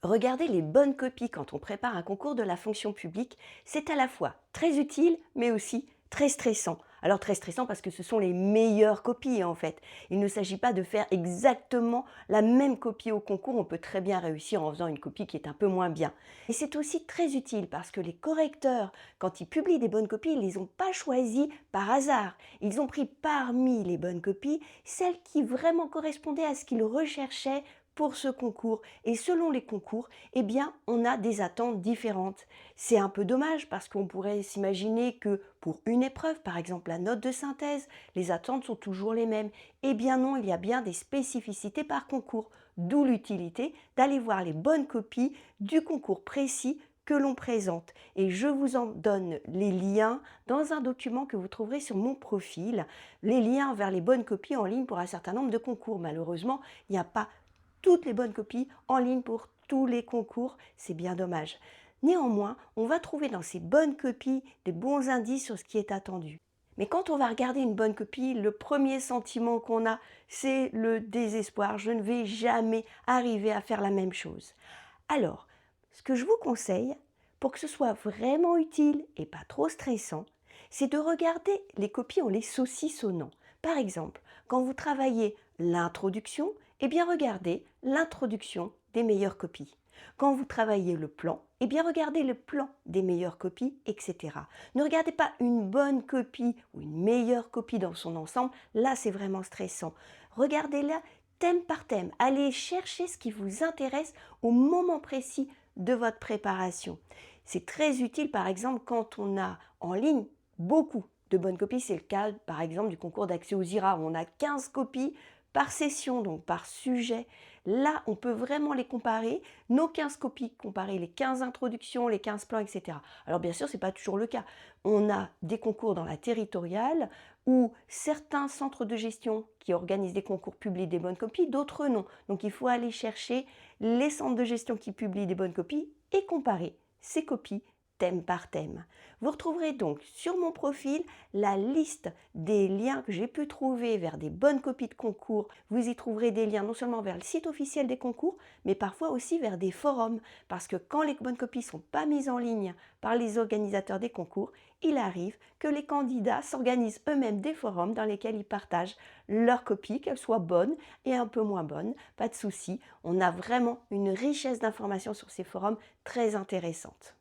Regarder les bonnes copies quand on prépare un concours de la fonction publique, c'est à la fois très utile, mais aussi très stressant. Alors très stressant parce que ce sont les meilleures copies en fait. Il ne s'agit pas de faire exactement la même copie au concours, on peut très bien réussir en faisant une copie qui est un peu moins bien. Et c'est aussi très utile parce que les correcteurs, quand ils publient des bonnes copies, ils ne les ont pas choisies par hasard. Ils ont pris parmi les bonnes copies celles qui vraiment correspondaient à ce qu'ils recherchaient pour ce concours. Et selon les concours, eh bien, on a des attentes différentes. C'est un peu dommage parce qu'on pourrait s'imaginer que pour une épreuve, par exemple la note de synthèse, les attentes sont toujours les mêmes. Eh bien non, il y a bien des spécificités par concours, d'où l'utilité d'aller voir les bonnes copies du concours précis que l'on présente. Et je vous en donne les liens dans un document que vous trouverez sur mon profil, les liens vers les bonnes copies en ligne pour un certain nombre de concours. Malheureusement, il n'y a pas toutes les bonnes copies en ligne pour tous les concours, c'est bien dommage. Néanmoins, on va trouver dans ces bonnes copies des bons indices sur ce qui est attendu. Mais quand on va regarder une bonne copie, le premier sentiment qu'on a, c'est le désespoir. Je ne vais jamais arriver à faire la même chose. Alors, ce que je vous conseille, pour que ce soit vraiment utile et pas trop stressant, c'est de regarder les copies en les saucissonnant. Par exemple, quand vous travaillez l'introduction, eh bien regardez l'introduction des meilleures copies. Quand vous travaillez le plan, eh bien regardez le plan des meilleures copies, etc. Ne regardez pas une bonne copie ou une meilleure copie dans son ensemble, là c'est vraiment stressant. Regardez-la thème par thème, allez chercher ce qui vous intéresse au moment précis de votre préparation. C'est très utile par exemple quand on a en ligne beaucoup de bonnes copies, c'est le cas par exemple du concours d'accès aux IRA où on a 15 copies par session, donc par sujet. Là, on peut vraiment les comparer, nos 15 copies, comparer les 15 introductions, les 15 plans, etc. Alors bien sûr, ce n'est pas toujours le cas. On a des concours dans la territoriale où certains centres de gestion qui organisent des concours publient des bonnes copies, d'autres non. Donc il faut aller chercher les centres de gestion qui publient des bonnes copies et comparer ces copies thème par thème. Vous retrouverez donc sur mon profil la liste des liens que j'ai pu trouver vers des bonnes copies de concours. Vous y trouverez des liens non seulement vers le site officiel des concours, mais parfois aussi vers des forums. Parce que quand les bonnes copies ne sont pas mises en ligne par les organisateurs des concours, il arrive que les candidats s'organisent eux-mêmes des forums dans lesquels ils partagent leurs copies, qu'elles soient bonnes et un peu moins bonnes. Pas de souci, on a vraiment une richesse d'informations sur ces forums très intéressante.